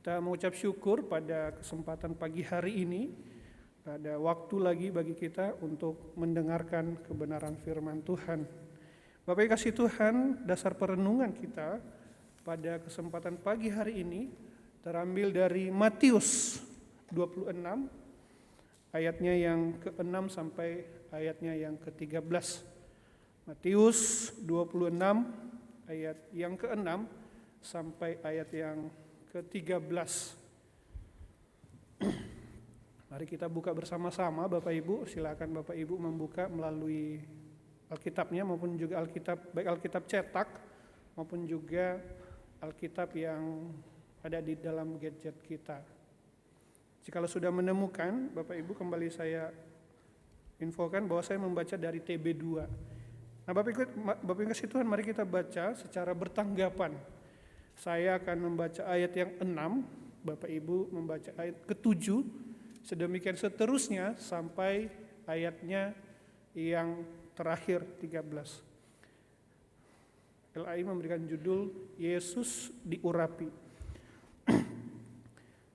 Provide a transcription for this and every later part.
Kita mengucap syukur pada kesempatan pagi hari ini, ada waktu lagi bagi kita untuk mendengarkan kebenaran firman Tuhan. Bapak Ibu kasih Tuhan, dasar perenungan kita pada kesempatan pagi hari ini terambil dari Matius 26 ayatnya yang ke-6 sampai ayatnya yang ke-13. Matius 26 ayat yang ke-6 sampai ayat yang ke-13. Mari kita buka bersama-sama Bapak Ibu, silakan Bapak Ibu membuka melalui Alkitabnya maupun juga baik Alkitab cetak maupun juga Alkitab yang ada di dalam gadget kita. Jikalau sudah menemukan, Bapak Ibu kembali saya infokan bahwa saya membaca dari TB2. Nah Bapak Ibu kasih Tuhan, mari kita baca secara bertanggapan. Saya akan membaca ayat yang 6, Bapak Ibu membaca ayat ke-7, sedemikian seterusnya sampai ayatnya yang terakhir 13. LAI memberikan judul Yesus diurapi.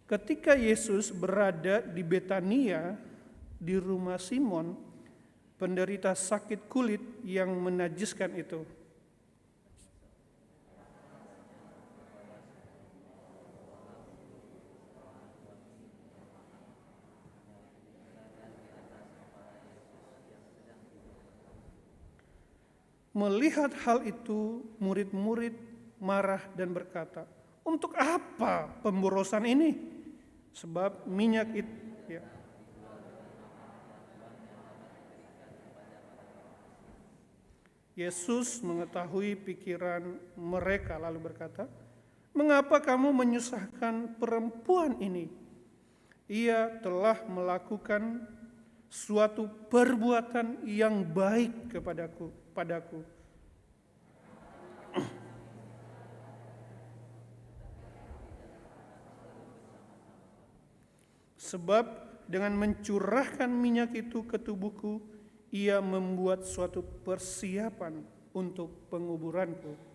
Ketika Yesus berada di Betania, di rumah Simon, penderita sakit kulit yang menajiskan itu, melihat hal itu, murid-murid marah dan berkata, "Untuk apa pemborosan ini? Sebab minyak itu..." Ya. Yesus mengetahui pikiran mereka lalu berkata, "Mengapa kamu menyusahkan perempuan ini? Ia telah melakukan suatu perbuatan yang baik padaku. Sebab dengan mencurahkan minyak itu ke tubuhku, ia membuat suatu persiapan untuk penguburanku."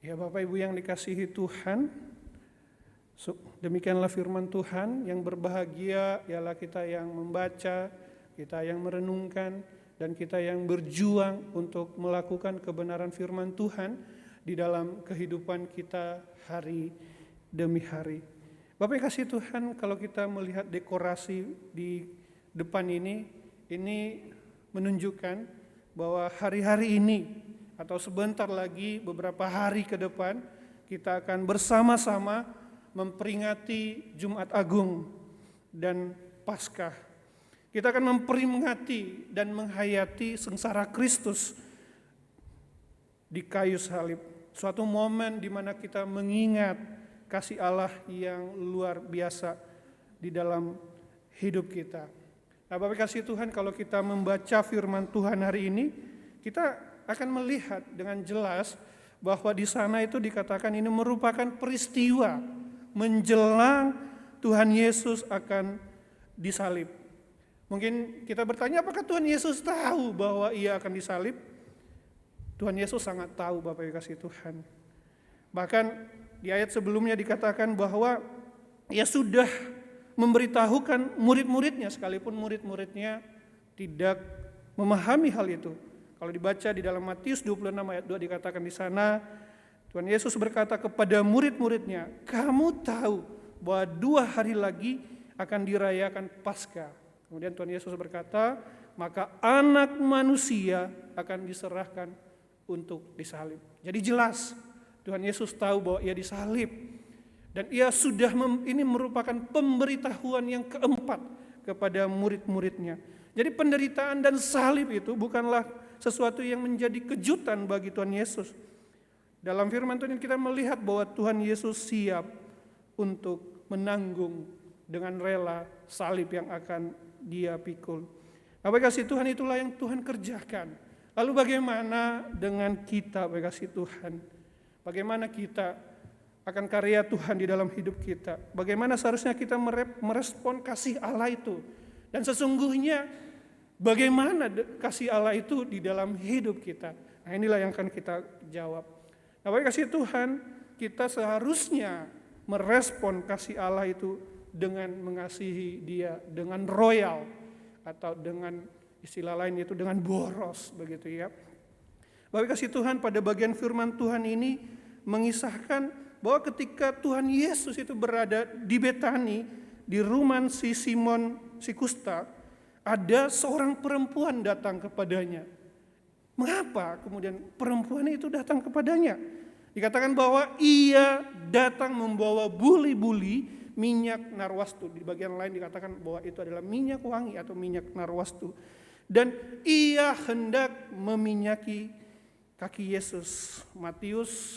Ya Bapak Ibu yang dikasihi Tuhan, demikianlah firman Tuhan. Yang berbahagia ialah kita yang membaca, kita yang merenungkan, dan kita yang berjuang untuk melakukan kebenaran firman Tuhan di dalam kehidupan kita hari demi hari. Bapak yang kasih Tuhan, kalau kita melihat dekorasi di depan ini menunjukkan bahwa hari-hari ini atau sebentar lagi beberapa hari ke depan kita akan bersama-sama memperingati Jumat Agung dan Paskah. Kita akan memperingati dan menghayati sengsara Kristus di kayu salib. Suatu momen di mana kita mengingat kasih Allah yang luar biasa di dalam hidup kita. Nah Bapak kasih Tuhan, kalau kita membaca firman Tuhan hari ini, kita akan melihat dengan jelas bahwa di sana itu dikatakan ini merupakan peristiwa menjelang Tuhan Yesus akan disalib. Mungkin kita bertanya, apakah Tuhan Yesus tahu bahwa ia akan disalib? Tuhan Yesus sangat tahu Bapak Ibu kasih Tuhan. Bahkan di ayat sebelumnya dikatakan bahwa ia sudah memberitahukan murid-muridnya, sekalipun murid-muridnya tidak memahami hal itu. Kalau dibaca di dalam Matius 26 ayat 2 dikatakan di sana, Tuhan Yesus berkata kepada murid-muridnya, "Kamu tahu bahwa 2 hari lagi akan dirayakan Paskah." Kemudian Tuhan Yesus berkata, "Maka Anak Manusia akan diserahkan untuk disalib." Jadi jelas Tuhan Yesus tahu bahwa ia disalib. Dan ia sudah ini merupakan pemberitahuan yang keempat kepada murid-muridnya. Jadi penderitaan dan salib itu bukanlah sesuatu yang menjadi kejutan bagi Tuhan Yesus. Dalam firman Tuhan kita melihat bahwa Tuhan Yesus siap untuk menanggung dengan rela salib yang akan dia pikul. Bapak kasih Tuhan, itulah yang Tuhan kerjakan. Lalu bagaimana dengan kita Bapak kasih Tuhan? Bagaimana kita akan karya Tuhan di dalam hidup kita? Bagaimana seharusnya kita merespon kasih Allah itu Dan sesungguhnya bagaimana kasih Allah itu di dalam hidup kita? Nah, inilah yang akan kita jawab. Nah, bagi kasih Tuhan, kita seharusnya merespon kasih Allah itu dengan mengasihi Dia dengan royal, atau dengan istilah lain itu dengan boros, begitu ya. Bagi kasih Tuhan, pada bagian firman Tuhan ini mengisahkan bahwa ketika Tuhan Yesus itu berada di Betani, di rumah si Simon si kusta, ada seorang perempuan datang kepadanya. Mengapa kemudian perempuan itu datang kepadanya? Dikatakan bahwa ia datang membawa buli-buli minyak narwastu. Di bagian lain dikatakan bahwa itu adalah minyak wangi atau minyak narwastu. Dan ia hendak meminyaki kaki Yesus.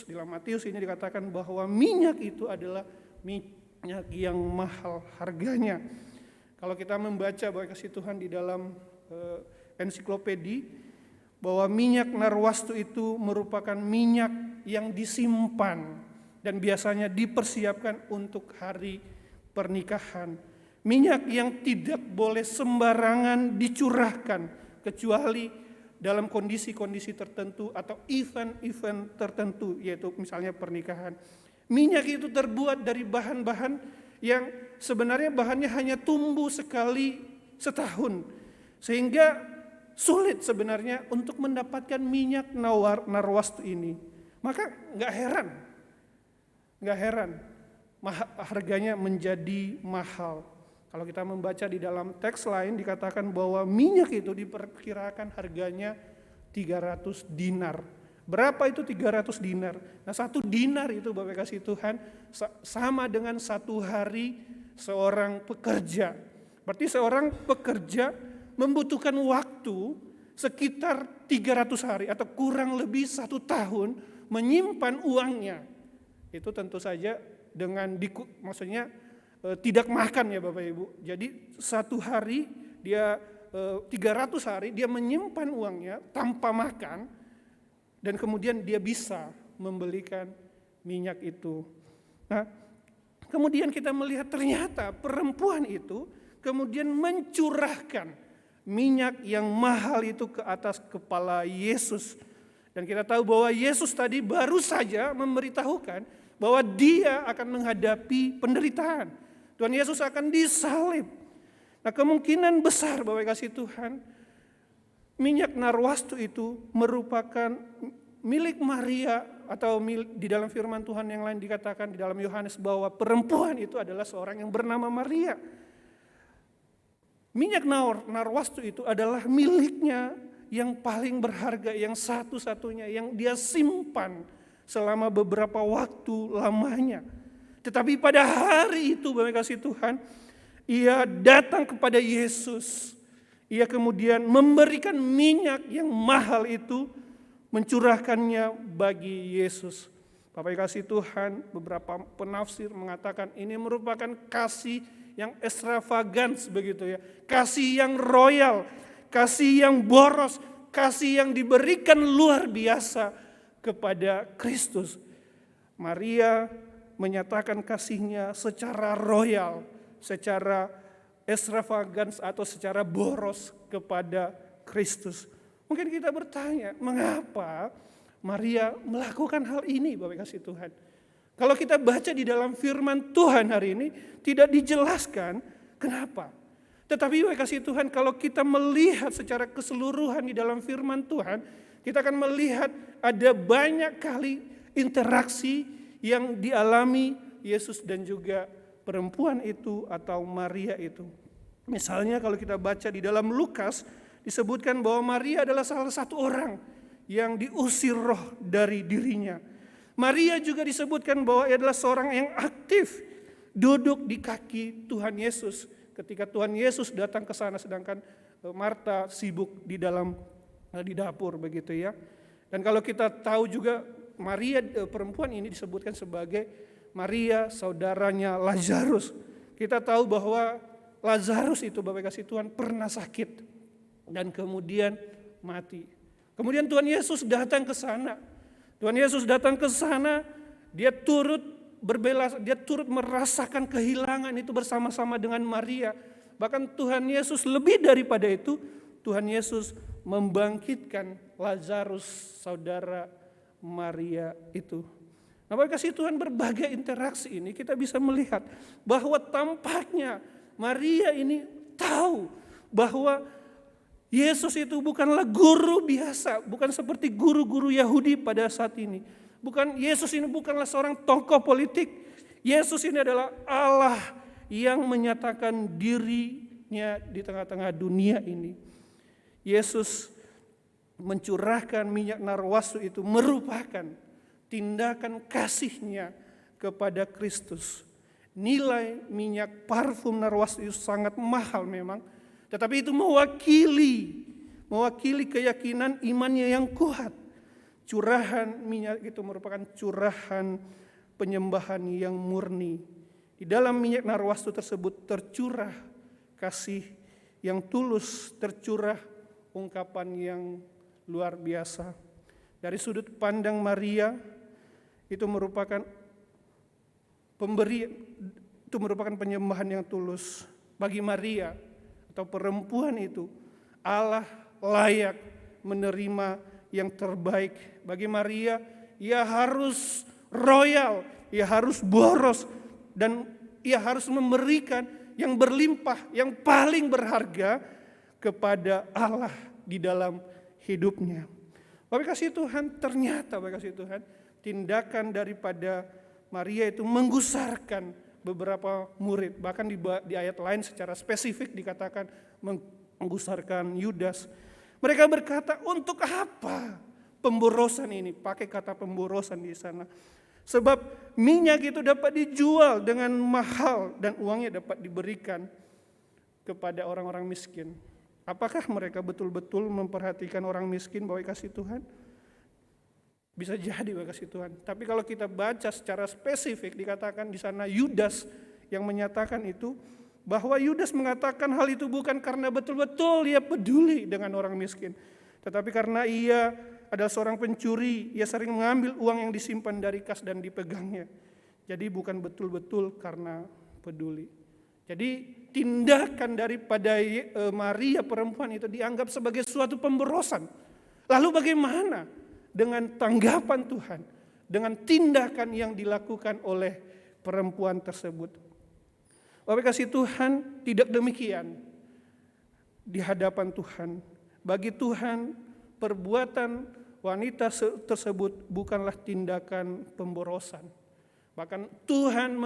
Dalam Matius ini dikatakan bahwa minyak itu adalah minyak yang mahal harganya. Kalau kita membaca bahwa kasih Tuhan di dalam ensiklopedi, bahwa minyak narwastu itu merupakan minyak yang disimpan dan biasanya dipersiapkan untuk hari pernikahan. Minyak yang tidak boleh sembarangan dicurahkan kecuali dalam kondisi-kondisi tertentu atau event-event tertentu, yaitu misalnya pernikahan. Minyak itu terbuat dari bahan-bahan yang sebenarnya bahannya hanya tumbuh sekali setahun, sehingga sulit sebenarnya untuk mendapatkan minyak narwastu ini. Maka nggak heran harganya menjadi mahal. Kalau kita membaca di dalam teks lain dikatakan bahwa minyak itu diperkirakan harganya 300 dinar. Berapa itu 300 dinar? Nah, 1 dinar itu Bapak kasih Tuhan sama dengan 1 hari seorang pekerja. Berarti seorang pekerja membutuhkan waktu sekitar 300 hari atau kurang lebih 1 tahun menyimpan uangnya. Itu tentu saja dengan maksudnya tidak makan ya Bapak Ibu. Jadi 1 hari dia 300 hari dia menyimpan uangnya tanpa makan, dan kemudian dia bisa membelikan minyak itu. Nah, kemudian kita melihat ternyata perempuan itu kemudian mencurahkan minyak yang mahal itu ke atas kepala Yesus. Dan kita tahu bahwa Yesus tadi baru saja memberitahukan bahwa dia akan menghadapi penderitaan. Tuhan Yesus akan disalib. Nah, kemungkinan besar Bapak kasih Tuhan, minyak narwastu itu merupakan milik Maria, atau di dalam firman Tuhan yang lain dikatakan di dalam Yohanes bahwa perempuan itu adalah seorang yang bernama Maria. Minyak narwastu itu adalah miliknya yang paling berharga, yang satu-satunya yang dia simpan selama beberapa waktu lamanya. Tetapi pada hari itu Bapak kasih Tuhan, ia datang kepada Yesus. Ia kemudian memberikan minyak yang mahal itu, mencurahkannya bagi Yesus. Bapak kasih Tuhan, beberapa penafsir mengatakan ini merupakan kasih yang ekstravagans begitu ya. Kasih yang royal, kasih yang boros, kasih yang diberikan luar biasa kepada Kristus. Maria menyatakan kasihnya secara royal, secara ekstravagans atau secara boros kepada Kristus. Mungkin kita bertanya, mengapa Maria melakukan hal ini Bapak kasih Tuhan? Kalau kita baca di dalam firman Tuhan hari ini tidak dijelaskan kenapa. Tetapi Bapak kasih Tuhan, kalau kita melihat secara keseluruhan di dalam firman Tuhan, kita akan melihat ada banyak kali interaksi yang dialami Yesus dan juga perempuan itu atau Maria itu. Misalnya kalau kita baca di dalam Lukas, disebutkan bahwa Maria adalah salah satu orang yang diusir roh dari dirinya. Maria juga disebutkan bahwa ia adalah seorang yang aktif duduk di kaki Tuhan Yesus ketika Tuhan Yesus datang ke sana, sedangkan Marta sibuk di dapur begitu ya. Dan kalau kita tahu juga Maria perempuan ini disebutkan sebagai Maria saudaranya Lazarus. Kita tahu bahwa Lazarus itu Bapak kasih Tuhan pernah sakit dan kemudian mati. Kemudian Tuhan Yesus datang ke sana. Tuhan Yesus datang ke sana, dia turut merasakan kehilangan itu bersama-sama dengan Maria. Bahkan Tuhan Yesus lebih daripada itu, Tuhan Yesus membangkitkan Lazarus, saudara Maria itu. Nah, Bapak kasih Tuhan, berbagai interaksi ini kita bisa melihat bahwa tampaknya Maria ini tahu bahwa Yesus itu bukanlah guru biasa, bukan seperti guru-guru Yahudi pada saat ini. Yesus ini bukanlah seorang tokoh politik. Yesus ini adalah Allah yang menyatakan dirinya di tengah-tengah dunia ini. Yesus mencurahkan minyak narwastu itu merupakan tindakan kasihnya kepada Kristus. Nilai minyak parfum narwastu itu sangat mahal memang, tetapi itu mewakili keyakinan imannya yang kuat. Curahan minyak itu merupakan curahan penyembahan yang murni. Di dalam minyak narwastu tersebut tercurah kasih yang tulus, tercurah ungkapan yang luar biasa. Dari sudut pandang Maria, itu merupakan penyembahan yang tulus. Bagi Maria atau perempuan itu, Allah layak menerima yang terbaik. Bagi Maria, ia harus royal, ia harus boros, dan ia harus memberikan yang berlimpah, yang paling berharga kepada Allah di dalam hidupnya. Bapak kasih Tuhan, ternyata Bapak kasih Tuhan, tindakan daripada Maria itu menggusarkan beberapa murid. Bahkan di ayat lain secara spesifik dikatakan menggusarkan Yudas. Mereka berkata, untuk apa pemborosan ini? Pakai kata pemborosan di sana. Sebab minyak itu dapat dijual dengan mahal dan uangnya dapat diberikan kepada orang-orang miskin. Apakah mereka betul-betul memperhatikan orang miskin, Bapak kasih Tuhan? Bisa jadi Bapak kasih Tuhan. Tapi kalau kita baca secara spesifik, dikatakan di sana Yudas yang menyatakan itu, bahwa Yudas mengatakan hal itu bukan karena betul-betul ia peduli dengan orang miskin, tetapi karena ia adalah seorang pencuri, ia sering mengambil uang yang disimpan dari kas dan dipegangnya. Jadi bukan betul-betul karena peduli. Jadi tindakan daripada Maria perempuan itu dianggap sebagai suatu pemborosan. Lalu bagaimana dengan tanggapan Tuhan, dengan tindakan yang dilakukan oleh perempuan tersebut? Bapak kasih Tuhan, tidak demikian di hadapan Tuhan. Bagi Tuhan, perbuatan wanita tersebut bukanlah tindakan pemborosan. Bahkan Tuhan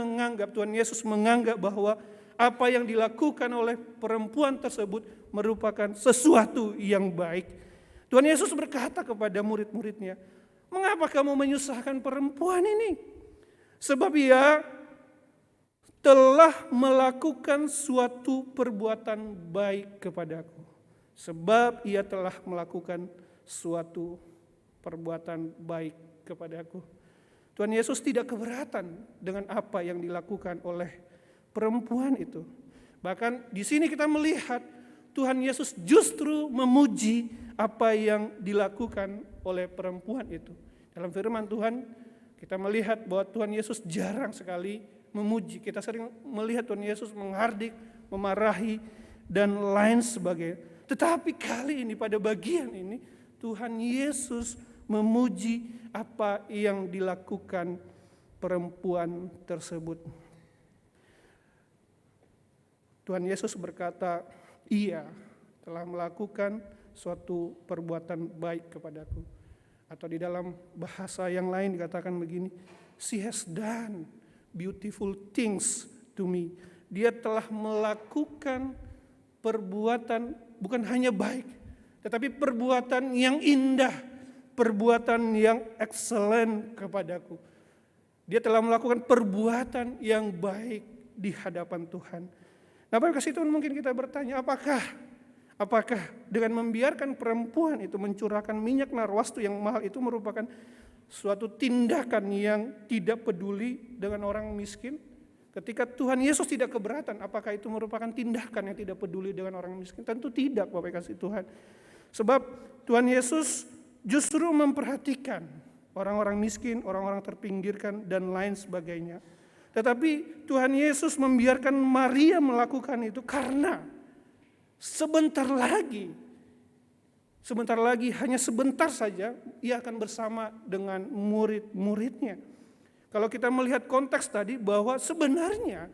Yesus menganggap bahwa apa yang dilakukan oleh perempuan tersebut merupakan sesuatu yang baik. Tuhan Yesus berkata kepada murid-muridnya, mengapa kamu menyusahkan perempuan ini? Sebab ia telah melakukan suatu perbuatan baik kepadaku. Sebab ia telah melakukan suatu perbuatan baik kepadaku. Tuhan Yesus tidak keberatan dengan apa yang dilakukan oleh perempuan itu. Bahkan di sini kita melihat Tuhan Yesus justru memuji apa yang dilakukan oleh perempuan itu. Dalam firman Tuhan kita melihat bahwa Tuhan Yesus jarang sekali memuji. Kita sering melihat Tuhan Yesus menghardik, memarahi, dan lain sebagainya. Tetapi kali ini pada bagian ini Tuhan Yesus memuji apa yang dilakukan perempuan tersebut. Tuhan Yesus berkata, ia telah melakukan suatu perbuatan baik kepadaku. Atau di dalam bahasa yang lain dikatakan begini, she has done beautiful things to me. Dia telah melakukan perbuatan bukan hanya baik, tetapi perbuatan yang indah, perbuatan yang excellent kepadaku. Dia telah melakukan perbuatan yang baik di hadapan Tuhan. Nah, Bapak kasih Tuhan, mungkin kita bertanya, apakah dengan membiarkan perempuan itu mencurahkan minyak narwastu yang mahal itu merupakan suatu tindakan yang tidak peduli dengan orang miskin? Ketika Tuhan Yesus tidak keberatan, apakah itu merupakan tindakan yang tidak peduli dengan orang miskin? Tentu tidak, Bapak kasih Tuhan. Sebab Tuhan Yesus justru memperhatikan orang-orang miskin, orang-orang terpinggirkan, dan lain sebagainya. Tetapi Tuhan Yesus membiarkan Maria melakukan itu karena sebentar lagi, hanya sebentar saja, ia akan bersama dengan murid-muridnya. Kalau kita melihat konteks tadi bahwa sebenarnya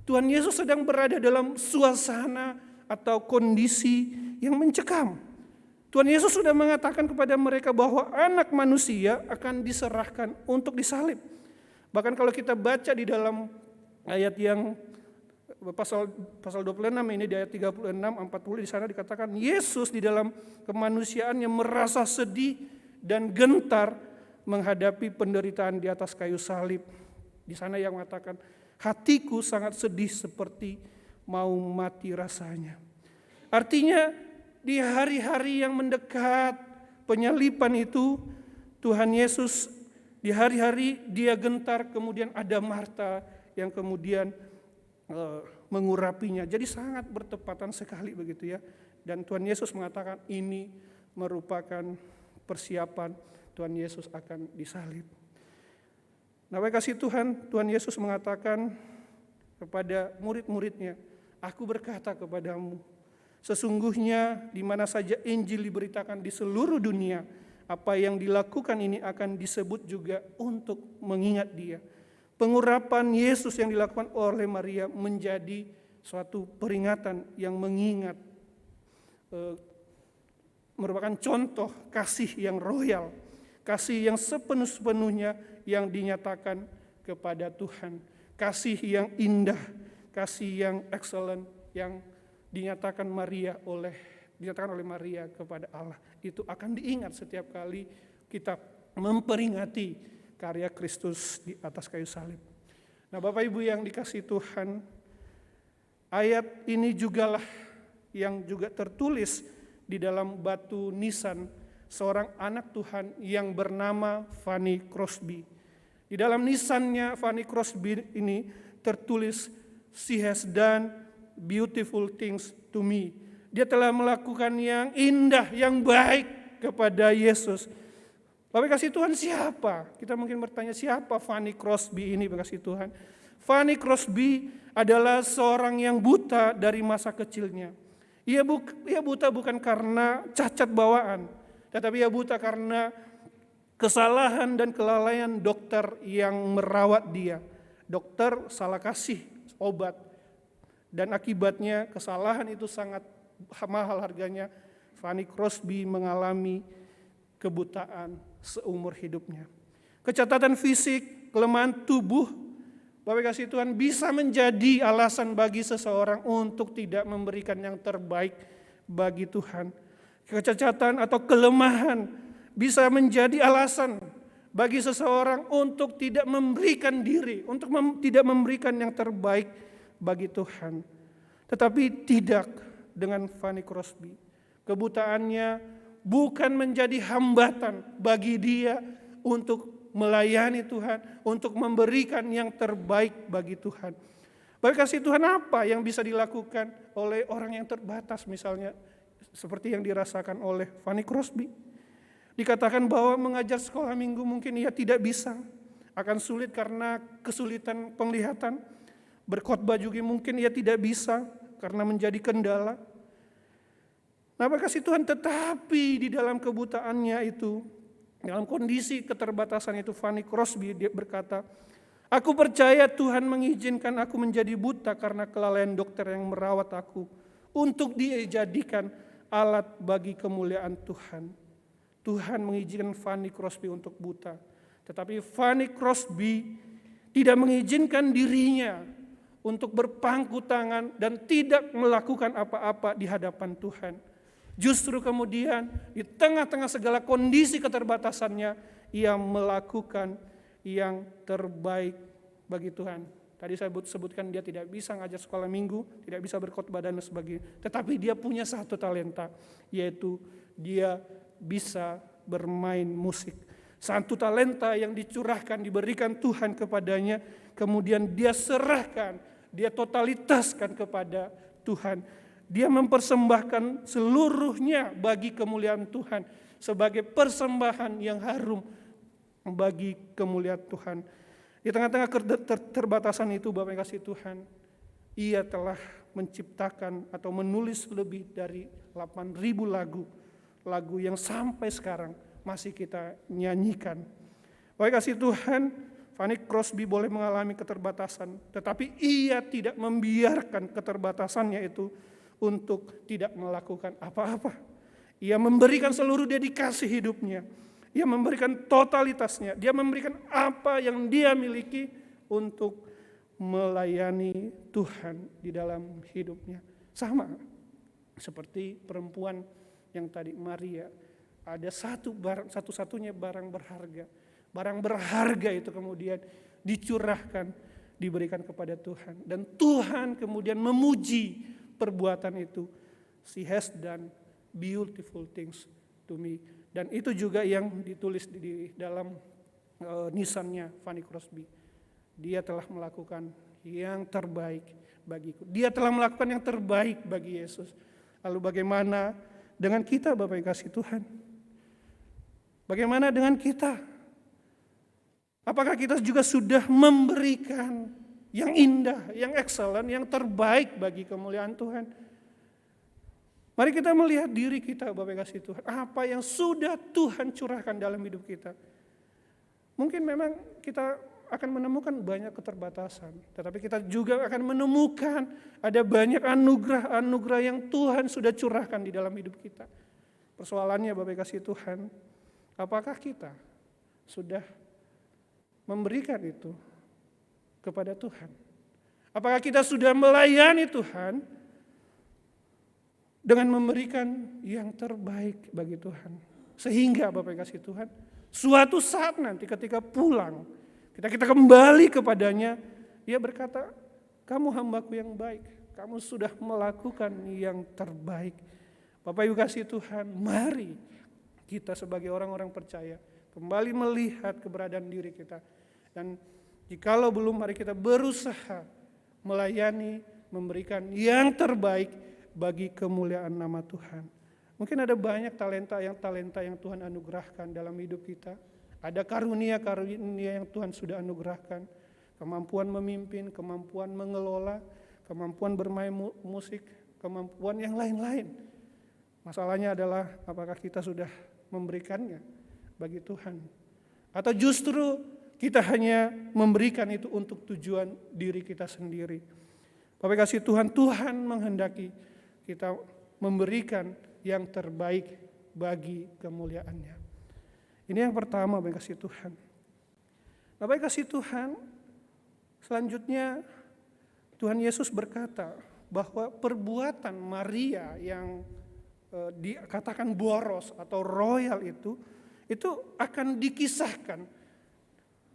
Tuhan Yesus sedang berada dalam suasana atau kondisi yang mencekam. Tuhan Yesus sudah mengatakan kepada mereka bahwa anak manusia akan diserahkan untuk disalib. Bahkan kalau kita baca di dalam ayat yang pasal 26 ini, di ayat 36, 40 di sana dikatakan Yesus di dalam kemanusiaannya merasa sedih dan gentar menghadapi penderitaan di atas kayu salib. Di sana yang mengatakan, hatiku sangat sedih seperti mau mati rasanya. Artinya di hari-hari yang mendekat penyaliban itu, Tuhan Yesus di hari-hari dia gentar, kemudian ada Marta yang kemudian mengurapinya. Jadi sangat bertepatan sekali begitu ya. Dan Tuhan Yesus mengatakan ini merupakan persiapan Tuhan Yesus akan disalib. Nah, kasih Tuhan Yesus mengatakan kepada murid-muridnya, aku berkata kepadamu, sesungguhnya di mana saja Injil diberitakan di seluruh dunia, apa yang dilakukan ini akan disebut juga untuk mengingat dia. Pengurapan Yesus yang dilakukan oleh Maria menjadi suatu peringatan yang mengingat, merupakan contoh kasih yang royal, kasih yang sepenuh-sepenuhnya yang dinyatakan kepada Tuhan, kasih yang indah, kasih yang excellent yang dinyatakan oleh Maria kepada Allah. Itu akan diingat setiap kali kita memperingati karya Kristus di atas kayu salib. Nah, Bapak Ibu yang dikasihi Tuhan, ayat ini jugalah yang juga tertulis di dalam batu nisan seorang anak Tuhan yang bernama Fanny Crosby. Di dalam nisannya Fanny Crosby ini tertulis, she has done beautiful things to me. Dia telah melakukan yang indah, yang baik kepada Yesus. Bapak kasih Tuhan, siapa? Kita mungkin bertanya, siapa Fanny Crosby ini, Bapak kasih Tuhan? Fanny Crosby adalah seorang yang buta dari masa kecilnya. Ia buta bukan karena cacat bawaan, tetapi ia buta karena kesalahan dan kelalaian dokter yang merawat dia. Dokter salah kasih obat, dan akibatnya kesalahan itu sangat mahal harganya. Fanny Crosby mengalami kebutaan seumur hidupnya. Kecacatan fisik, kelemahan tubuh, Bapak kasih Tuhan, bisa menjadi alasan bagi seseorang untuk tidak memberikan yang terbaik bagi Tuhan. Kecacatan atau kelemahan bisa menjadi alasan bagi seseorang untuk tidak memberikan diri, untuk tidak memberikan yang terbaik bagi Tuhan. Tetapi tidak dengan Fanny Crosby. Kebutaannya bukan menjadi hambatan bagi dia untuk melayani Tuhan, untuk memberikan yang terbaik bagi Tuhan. Baik kasih Tuhan, apa yang bisa dilakukan oleh orang yang terbatas, misalnya seperti yang dirasakan oleh Fanny Crosby. Dikatakan bahwa mengajar sekolah minggu mungkin ia tidak bisa, akan sulit karena kesulitan penglihatan. Berkhotbah juga mungkin ia tidak bisa karena menjadi kendala. Nah, kasih Tuhan, tetapi di dalam kebutaannya itu, dalam kondisi keterbatasan itu, Fanny Crosby dia berkata, aku percaya Tuhan mengizinkan aku menjadi buta karena kelalaian dokter yang merawat aku, untuk dijadikan alat bagi kemuliaan Tuhan. Tuhan mengizinkan Fanny Crosby untuk buta, tetapi Fanny Crosby tidak mengizinkan dirinya untuk berpangku tangan dan tidak melakukan apa-apa di hadapan Tuhan. Justru kemudian di tengah-tengah segala kondisi keterbatasannya, ia melakukan yang terbaik bagi Tuhan. Tadi saya sebutkan dia tidak bisa ngajar sekolah minggu, tidak bisa berkhotbah dan sebagainya. Tetapi dia punya satu talenta, yaitu dia bisa bermain musik. Satu talenta yang dicurahkan, diberikan Tuhan kepadanya, kemudian dia serahkan, dia totalitaskan kepada Tuhan. Dia mempersembahkan seluruhnya bagi kemuliaan Tuhan, sebagai persembahan yang harum bagi kemuliaan Tuhan. Di tengah-tengah keterbatasan itu Bapak yang kasih Tuhan, Ia telah menciptakan atau menulis lebih dari 8.000 lagu yang sampai sekarang masih kita nyanyikan. Bapak yang kasih Tuhan, Fanny Crosby boleh mengalami keterbatasan, tetapi ia tidak membiarkan keterbatasannya itu untuk tidak melakukan apa-apa. Ia memberikan seluruh dedikasi hidupnya. Ia memberikan totalitasnya, dia memberikan apa yang dia miliki untuk melayani Tuhan di dalam hidupnya. Sama seperti perempuan yang tadi Maria, ada satu-satunya barang berharga. Barang berharga itu kemudian dicurahkan, diberikan kepada Tuhan. Dan Tuhan kemudian memuji perbuatan itu. She has done beautiful things to me. Dan itu juga yang ditulis di dalam nisannya Fanny Crosby. Dia telah melakukan yang terbaik bagiku. Dia telah melakukan yang terbaik bagi Yesus. Lalu bagaimana dengan kita Bapak yang kasih Tuhan? Bagaimana dengan kita? Apakah kita juga sudah memberikan yang indah, yang excellent, yang terbaik bagi kemuliaan Tuhan? Mari kita melihat diri kita Bapak kasih Tuhan. Apa yang sudah Tuhan curahkan dalam hidup kita. Mungkin memang kita akan menemukan banyak keterbatasan. Tetapi kita juga akan menemukan ada banyak anugerah-anugerah yang Tuhan sudah curahkan di dalam hidup kita. Persoalannya Bapak kasih Tuhan. Apakah kita sudah memberikan itu kepada Tuhan? Apakah kita sudah melayani Tuhan dengan memberikan yang terbaik bagi Tuhan? Sehingga Bapak kasih Tuhan, suatu saat nanti ketika pulang, kita kembali kepadanya, Dia berkata, kamu hambaku yang baik, kamu sudah melakukan yang terbaik. Bapak Ibu kasih Tuhan, mari kita sebagai orang-orang percaya kembali melihat keberadaan diri kita. Dan jikalau belum, mari kita berusaha melayani, memberikan yang terbaik bagi kemuliaan nama Tuhan. Mungkin ada banyak talenta yang Tuhan anugerahkan dalam hidup kita. Ada karunia-karunia yang Tuhan sudah anugerahkan. Kemampuan memimpin, kemampuan mengelola, kemampuan bermain musik, kemampuan yang lain-lain. Masalahnya adalah apakah kita sudah memberikannya bagi Tuhan. Atau justru kita hanya memberikan itu untuk tujuan diri kita sendiri. Bapak kasih Tuhan, Tuhan menghendaki kita memberikan yang terbaik bagi kemuliaan-Nya. Ini yang pertama Bapak kasih Tuhan. Bapak kasih Tuhan, selanjutnya Tuhan Yesus berkata bahwa perbuatan Maria yang dikatakan boros atau royal itu akan dikisahkan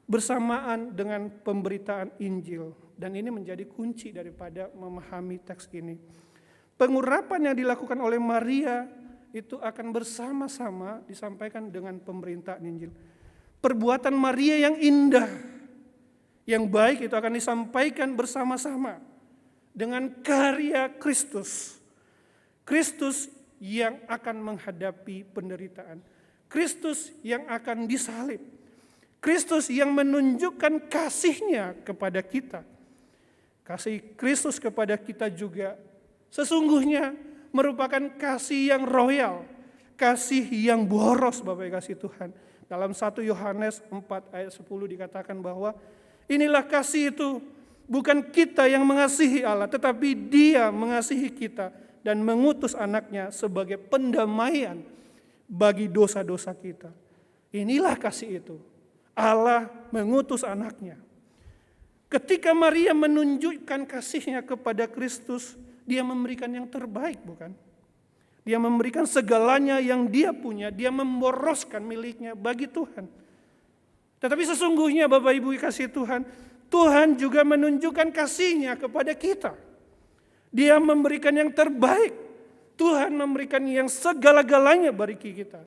bersamaan dengan pemberitaan Injil. Dan ini menjadi kunci daripada memahami teks ini. Pengurapan yang dilakukan oleh Maria itu akan bersama-sama disampaikan dengan pemberitaan Injil. Perbuatan Maria yang indah, yang baik itu akan disampaikan bersama-sama dengan karya Kristus. Kristus yang akan menghadapi penderitaan. Kristus yang akan disalib. Kristus yang menunjukkan kasih-Nya kepada kita. Kasih Kristus kepada kita juga sesungguhnya merupakan kasih yang royal, kasih yang boros Bapak kasih Tuhan. Dalam 1 Yohanes 4 ayat 10 dikatakan bahwa inilah kasih itu, bukan kita yang mengasihi Allah, tetapi Dia mengasihi kita dan mengutus anaknya sebagai pendamaian bagi dosa-dosa kita. Inilah kasih itu. Allah mengutus anaknya. Ketika Maria menunjukkan kasihnya kepada Kristus, dia memberikan yang terbaik, bukan? Dia memberikan segalanya yang dia punya, dia memboroskan miliknya bagi Tuhan. Tetapi sesungguhnya Bapak Ibu kasih Tuhan, Tuhan juga menunjukkan kasih-Nya kepada kita. Dia memberikan yang terbaik. Tuhan memberikan yang segala-galanya bagi kita.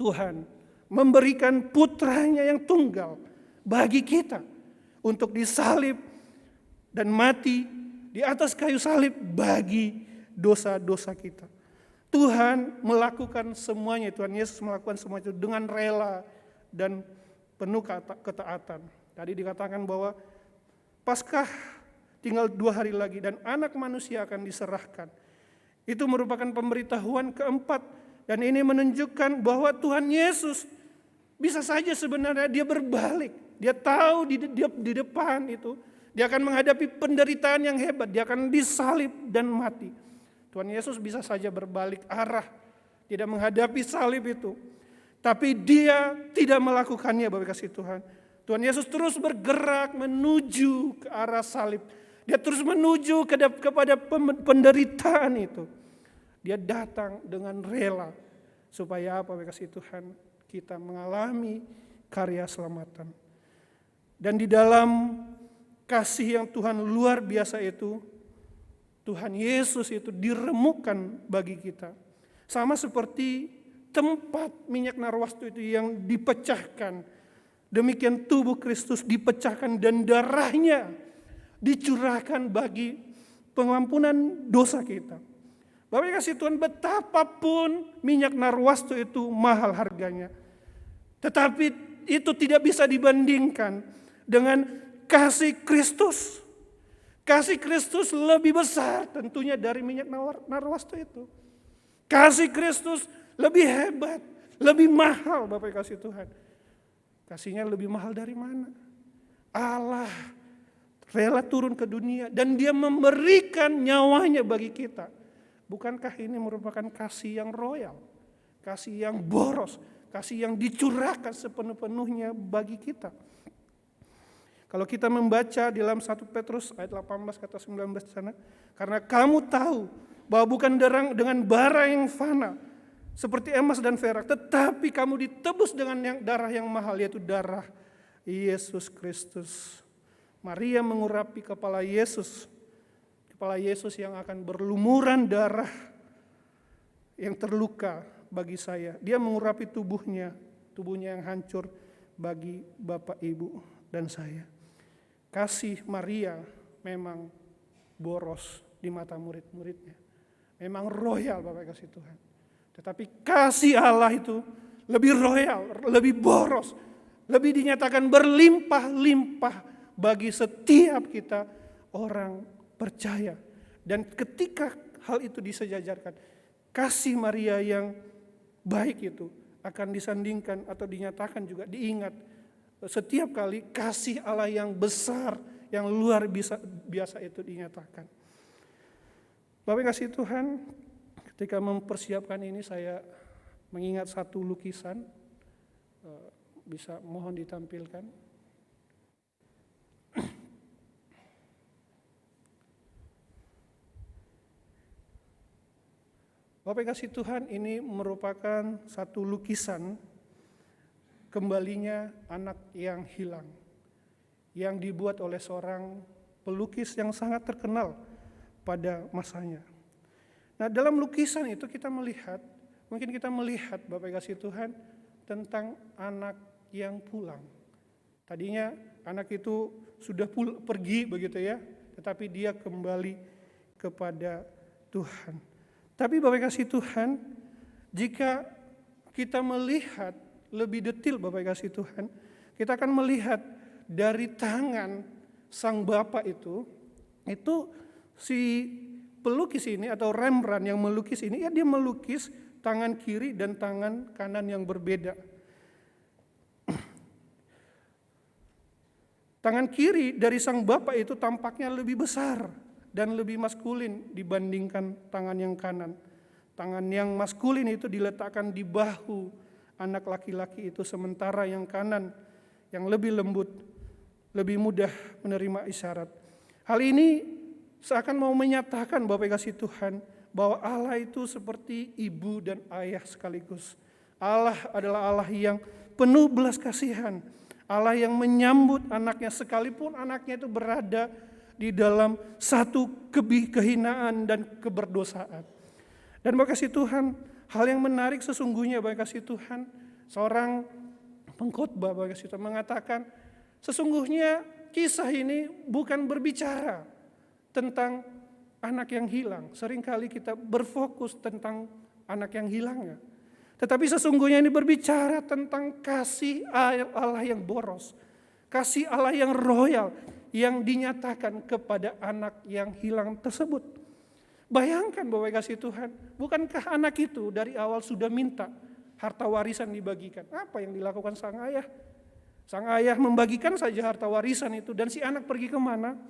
Tuhan memberikan putranya yang tunggal bagi kita untuk disalib dan mati di atas kayu salib bagi dosa-dosa kita. Tuhan melakukan semuanya, Tuhan Yesus melakukan semua itu dengan rela dan penuh ketaatan. Tadi dikatakan bahwa Paskah tinggal 2 hari lagi dan anak manusia akan diserahkan. Itu merupakan pemberitahuan keempat, dan ini menunjukkan bahwa Tuhan Yesus bisa saja sebenarnya dia berbalik. Dia tahu di depan itu dia akan menghadapi penderitaan yang hebat, dia akan disalib dan mati. Tuhan Yesus bisa saja berbalik arah, tidak menghadapi salib itu. Tapi dia tidak melakukannya, Bapak kasih Tuhan. Tuhan Yesus terus bergerak menuju ke arah salib. Dia terus menuju kepada penderitaan itu. Dia datang dengan rela. Supaya apa, Bapak kasih Tuhan? Kita mengalami karya selamatan. Dan di dalam kasih yang Tuhan luar biasa itu, Tuhan Yesus itu diremukkan bagi kita. Sama seperti tempat minyak narwastu itu yang dipecahkan. Demikian tubuh Kristus dipecahkan dan darahnya dicurahkan bagi pengampunan dosa kita. Bapak kasih Tuhan, betapapun minyak narwastu itu mahal harganya. Tetapi itu tidak bisa dibandingkan dengan kasih Kristus. Kasih Kristus lebih besar tentunya dari minyak narwastu itu. Kasih Kristus lebih hebat, lebih mahal, Bapak kasih Tuhan. Kasihnya lebih mahal dari mana? Allah rela turun ke dunia dan dia memberikan nyawanya bagi kita. Bukankah ini merupakan kasih yang royal? Kasih yang boros, kasih yang dicurahkan sepenuh-penuhnya bagi kita. Kalau kita membaca di dalam 1 Petrus ayat 18 kata 19 di sana, karena kamu tahu bahwa bukan dengan bara yang fana, seperti emas dan perak, tetapi kamu ditebus dengan darah yang mahal, yaitu darah Yesus Kristus. Maria mengurapi kepala Yesus yang akan berlumuran darah yang terluka bagi saya. Dia mengurapi tubuhnya yang hancur bagi Bapak, Ibu, dan saya. Kasih Maria memang boros di mata murid-muridnya. Memang royal, Bapak kasih Tuhan. Tetapi kasih Allah itu lebih royal, lebih boros, lebih dinyatakan berlimpah-limpah bagi setiap kita orang percaya. Dan ketika hal itu disejajarkan, kasih Maria yang baik itu akan disandingkan atau dinyatakan juga diingat setiap kali kasih Allah yang besar, yang luar biasa itu dinyatakan. Bapak kasih Tuhan, ketika mempersiapkan ini saya mengingat satu lukisan, bisa mohon ditampilkan. Bapak kasih Tuhan, ini merupakan satu lukisan kembalinya anak yang hilang, yang dibuat oleh seorang pelukis yang sangat terkenal pada masanya. Nah, dalam lukisan itu mungkin kita melihat Bapak kasih Tuhan tentang anak yang pulang. Tadinya anak itu sudah pergi begitu ya, tetapi dia kembali kepada Tuhan. Tapi Bapak kasih Tuhan, jika kita melihat lebih detail Bapak kasih Tuhan, kita akan melihat dari tangan sang Bapa itu si pelukis ini atau Rembrandt yang melukis ini, ya dia melukis tangan kiri dan tangan kanan yang berbeda. Tangan kiri dari sang Bapa itu tampaknya lebih besar dan lebih maskulin dibandingkan tangan yang kanan. Tangan yang maskulin itu diletakkan di bahu anak laki-laki itu, sementara yang kanan yang lebih lembut, lebih mudah menerima isyarat. Hal ini seakan mau menyatakan Bapak kasih Tuhan bahwa Allah itu seperti ibu dan ayah sekaligus. Allah adalah Allah yang penuh belas kasihan. Allah yang menyambut anaknya sekalipun anaknya itu berada di dalam satu kehinaan dan keberdosaan. Dan Bapak kasih Tuhan, hal yang menarik sesungguhnya Bapak kasih Tuhan, seorang pengkhotbah Bapak kasih Tuhan mengatakan, sesungguhnya kisah ini bukan berbicara tentang anak yang hilang. Seringkali kita berfokus tentang anak yang hilangnya. Tetapi sesungguhnya ini berbicara tentang kasih Allah yang boros. Kasih Allah yang royal yang dinyatakan kepada anak yang hilang tersebut. Bayangkan Bapak kasih Tuhan, bukankah anak itu dari awal sudah minta harta warisan dibagikan? Apa yang dilakukan sang ayah? Sang ayah membagikan saja harta warisan itu, dan si anak pergi kemana?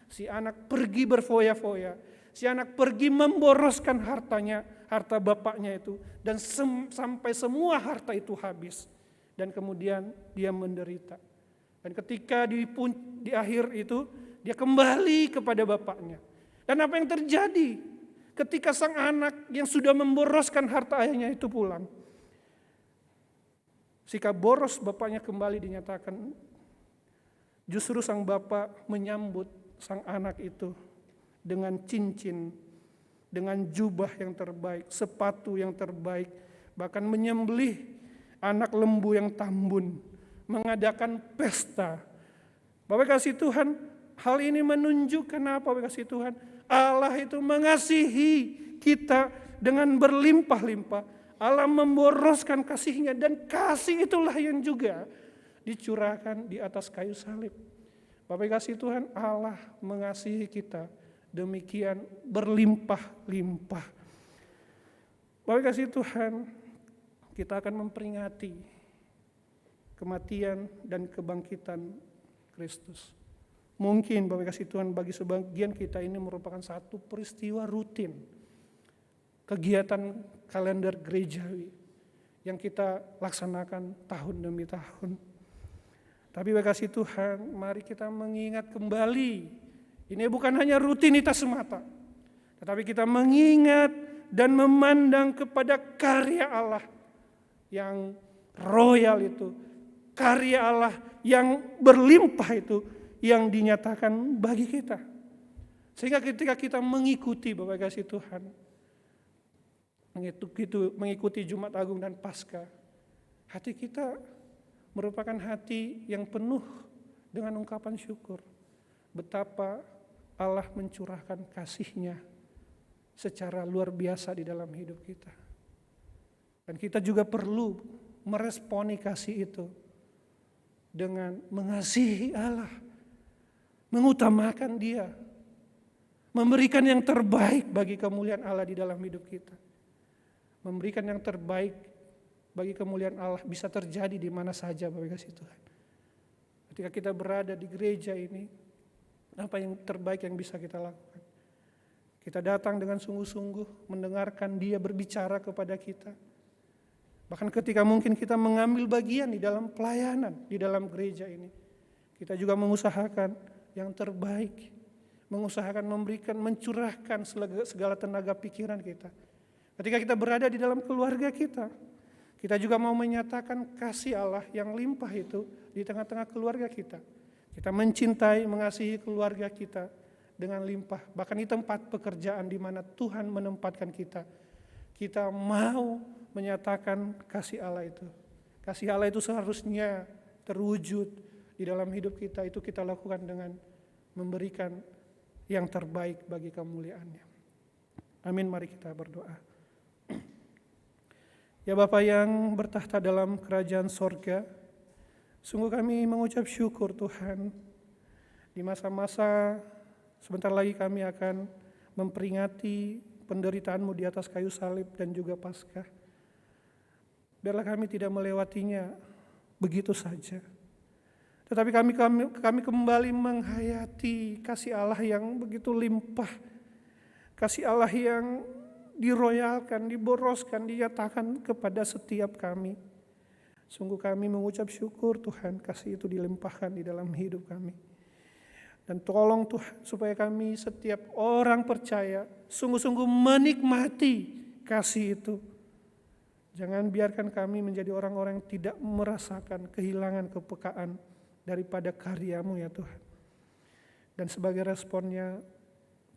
Si anak pergi berfoya-foya. Si anak pergi memboroskan hartanya, harta bapaknya itu, dan sampai semua harta itu habis. Dan kemudian dia menderita. Dan ketika di akhir itu, dia kembali kepada bapaknya. Dan apa yang terjadi ketika sang anak yang sudah memboroskan harta ayahnya itu pulang? Sikap boros bapaknya kembali dinyatakan. Justru sang bapak menyambut sang anak itu dengan cincin, dengan jubah yang terbaik, sepatu yang terbaik, bahkan menyembelih anak lembu yang tambun, mengadakan pesta. Bapak kasih Tuhan, hal ini menunjukkan apa Bapak kasih Tuhan? Allah itu mengasihi kita dengan berlimpah-limpah. Allah memboroskan kasih-Nya, dan kasih itulah yang juga dicurahkan di atas kayu salib. Bapak kasih Tuhan, Allah mengasihi kita demikian berlimpah-limpah. Bapak kasih Tuhan, kita akan memperingati kematian dan kebangkitan Kristus. Mungkin Bapak kasih Tuhan, bagi sebagian kita ini merupakan satu peristiwa rutin, kegiatan kalender gerejawi yang kita laksanakan tahun demi tahun. Tapi Bapak kasih Tuhan, mari kita mengingat kembali, ini bukan hanya rutinitas semata, tetapi kita mengingat dan memandang kepada karya Allah yang royal itu, karya Allah yang berlimpah itu, yang dinyatakan bagi kita. Sehingga ketika kita mengikuti Bapak kasih Tuhan, mengikuti Jumat Agung dan Paskah, hati kita merupakan hati yang penuh dengan ungkapan syukur. Betapa Allah mencurahkan kasih-Nya secara luar biasa di dalam hidup kita. Dan kita juga perlu meresponi kasih itu dengan mengasihi Allah, mengutamakan Dia, memberikan yang terbaik bagi kemuliaan Allah di dalam hidup kita. Memberikan yang terbaik bagi kemuliaan Allah bisa terjadi di mana saja Bapak kasih Tuhan. Ketika kita berada di gereja ini, apa yang terbaik yang bisa kita lakukan? Kita datang dengan sungguh-sungguh mendengarkan Dia berbicara kepada kita. Bahkan ketika mungkin kita mengambil bagian di dalam pelayanan di dalam gereja ini, kita juga mengusahakan yang terbaik, mengusahakan memberikan, mencurahkan segala tenaga pikiran kita. Ketika kita berada di dalam keluarga kita juga mau menyatakan kasih Allah yang limpah itu di tengah-tengah keluarga kita. Kita mencintai, mengasihi keluarga kita dengan limpah. Bahkan di tempat pekerjaan di mana Tuhan menempatkan kita, kita mau menyatakan kasih Allah itu. Kasih Allah itu seharusnya terwujud di dalam hidup kita. Itu kita lakukan dengan memberikan yang terbaik bagi kemuliaan-Nya. Amin, mari kita berdoa. Ya Bapa yang bertahta dalam kerajaan sorga, sungguh kami mengucap syukur Tuhan. Di masa-masa sebentar lagi kami akan memperingati penderitaan-Mu di atas kayu salib dan juga Paskah. Biarlah kami tidak melewatinya begitu saja. Tetapi kami kembali menghayati kasih Allah yang begitu limpah. Kasih Allah yang diroyalkan, diboroskan, dinyatakan kepada setiap kami. Sungguh kami mengucap syukur Tuhan, kasih itu dilimpahkan di dalam hidup kami. Dan tolong Tuhan supaya kami setiap orang percaya sungguh-sungguh menikmati kasih itu. Jangan biarkan kami menjadi orang-orang yang tidak merasakan kehilangan kepekaan daripada karya-Mu ya Tuhan. Dan sebagai responnya,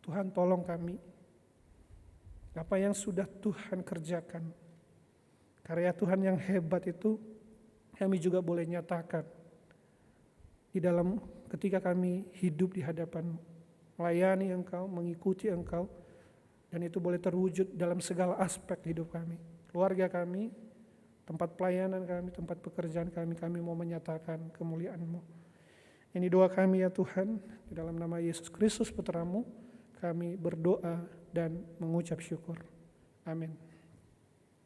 Tuhan tolong kami. Apa yang sudah Tuhan kerjakan, karya Tuhan yang hebat itu kami juga boleh nyatakan di dalam ketika kami hidup di hadapan, melayani Engkau, mengikuti Engkau, dan itu boleh terwujud dalam segala aspek hidup kami. Keluarga kami, tempat pelayanan kami, tempat pekerjaan kami mau menyatakan kemuliaan-Mu. Ini doa kami ya Tuhan, di dalam nama Yesus Kristus Putra-Mu, kami berdoa dan mengucap syukur. Amin.